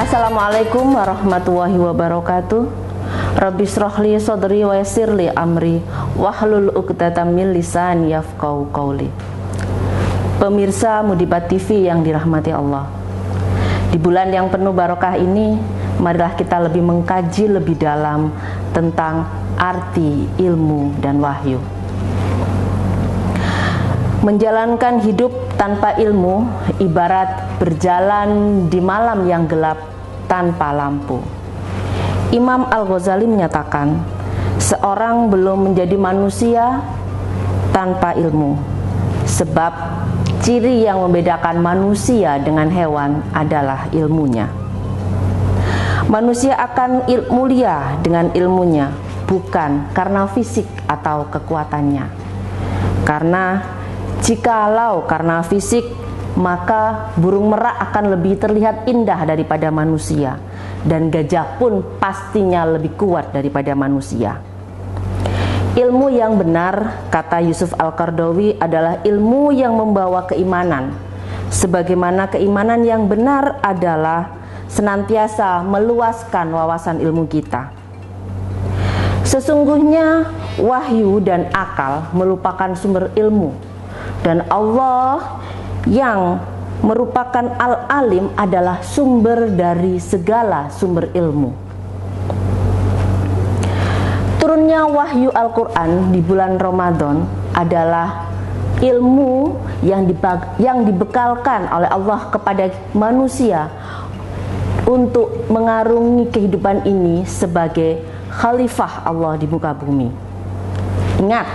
Assalamualaikum warahmatullahi wabarakatuh. Rabbi shrahli sadri wa yassirli amri wahlul 'uqdatam min lisani yafqahu qauli. Pemirsa Mudibat TV yang dirahmati Allah, di bulan yang penuh barokah ini, marilah kita lebih mengkaji lebih dalam tentang arti ilmu dan wahyu. Menjalankan hidup tanpa ilmu ibarat berjalan di malam yang gelap tanpa lampu. Imam Al-Ghazali menyatakan, seorang belum menjadi manusia tanpa ilmu, sebab ciri yang membedakan manusia dengan hewan adalah ilmunya. Manusia akan mulia dengan ilmunya, bukan karena fisik atau kekuatannya. Karena jikalau karena fisik, maka burung merak akan lebih terlihat indah daripada manusia, dan gajah pun pastinya lebih kuat daripada manusia. Ilmu yang benar, kata Yusuf Al-Qaradawi, adalah ilmu yang membawa keimanan, sebagaimana keimanan yang benar adalah senantiasa meluaskan wawasan ilmu kita. Sesungguhnya wahyu dan akal merupakan sumber ilmu, dan Allah yang merupakan Al-Alim adalah sumber dari segala sumber ilmu. Turunnya wahyu Al-Quran di bulan Ramadan adalah ilmu yang dibekalkan oleh Allah kepada manusia untuk mengarungi kehidupan ini sebagai khalifah Allah di muka bumi. Ingat,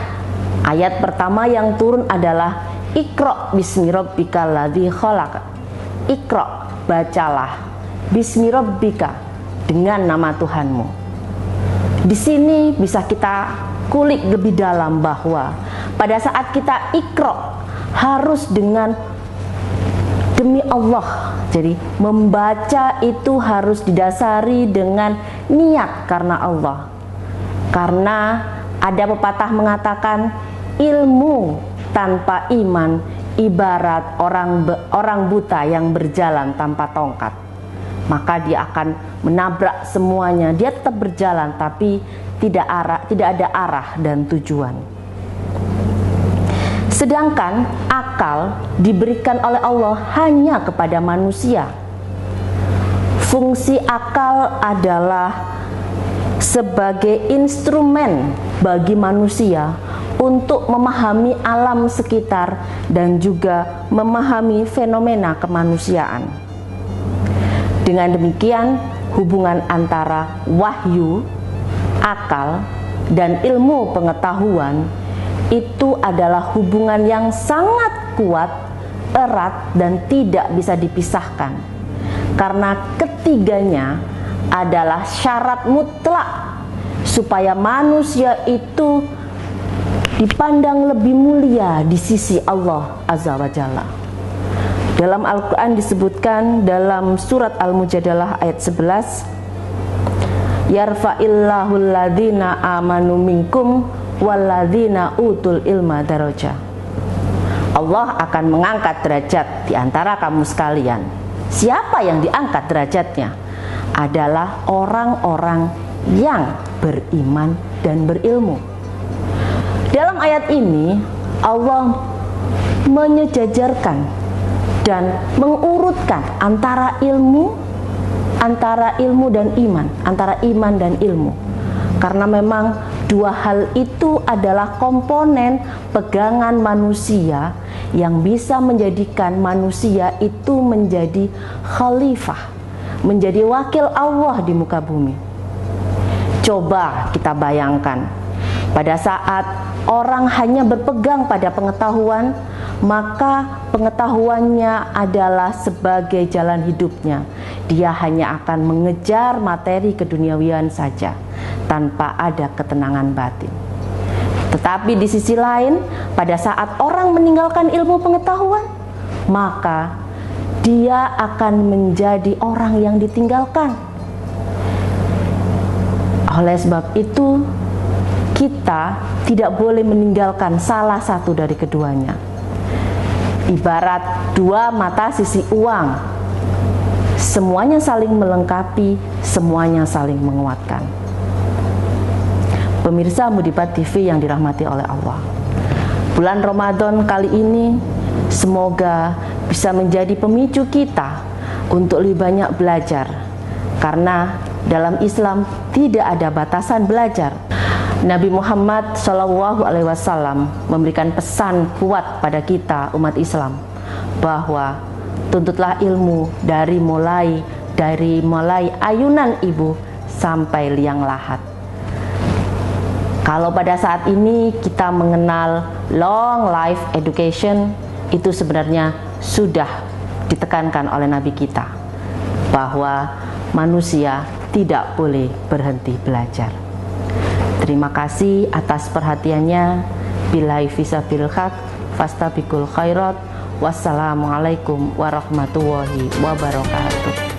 ayat pertama yang turun adalah Iqra bismi rabbikal ladzi khalaq. Iqra, bacalah, bismi rabbika, dengan nama Tuhanmu. Di sini bisa kita kulik lebih dalam bahwa pada saat kita Iqra harus dengan demi Allah. Jadi membaca itu harus didasari dengan niat karena Allah. Karena ada pepatah mengatakan ilmu tanpa iman ibarat orang buta yang berjalan tanpa tongkat. Maka dia akan menabrak semuanya. Dia tetap berjalan tapi tidak ada arah dan tujuan. Sedangkan akal diberikan oleh Allah hanya kepada manusia. Fungsi akal adalah sebagai instrumen bagi manusia untuk memahami alam sekitar dan juga memahami fenomena kemanusiaan. Dengan demikian, hubungan antara wahyu, akal, dan ilmu pengetahuan itu adalah hubungan yang sangat kuat, erat, dan tidak bisa dipisahkan. Karena ketiganya adalah syarat mutlak supaya manusia itu dipandang lebih mulia di sisi Allah Azza wa Jalla. Dalam Al-Quran disebutkan dalam surat Al-Mujadalah ayat 11, Yarfa'illahu alladhina amanu minkum walladhina utul ilma daraja. Allah akan mengangkat derajat di antara kamu sekalian. Siapa yang diangkat derajatnya? Adalah orang-orang yang beriman dan berilmu. Dalam ayat ini Allah menyejajarkan dan mengurutkan antara ilmu dan iman, antara iman dan ilmu. Karena memang dua hal itu adalah komponen pegangan manusia yang bisa menjadikan manusia itu menjadi khalifah, menjadi wakil Allah di muka bumi. Coba kita bayangkan, pada saat orang hanya berpegang pada pengetahuan, maka pengetahuannya adalah sebagai jalan hidupnya. Dia hanya akan mengejar materi keduniawian saja, tanpa ada ketenangan batin. Tetapi di sisi lain, pada saat orang meninggalkan ilmu pengetahuan, maka dia akan menjadi orang yang ditinggalkan. Oleh sebab itu, kita tidak boleh meninggalkan salah satu dari keduanya. Ibarat dua mata sisi uang. Semuanya saling melengkapi, semuanya saling menguatkan. Pemirsa Mudibat TV yang dirahmati oleh Allah, bulan Ramadan kali ini semoga bisa menjadi pemicu kita untuk lebih banyak belajar, karena dalam Islam tidak ada batasan belajar. Nabi Muhammad SAW memberikan pesan kuat pada kita umat Islam bahwa tuntutlah ilmu dari mulai ayunan ibu sampai liang lahat. Kalau pada saat ini kita mengenal long life education, itu sebenarnya sudah ditekankan oleh Nabi kita bahwa manusia tidak boleh berhenti belajar. Terima kasih atas perhatiannya. Billahi fisabil haq, fastabiqul khairat. Wassalamualaikum warahmatullahi wabarakatuh.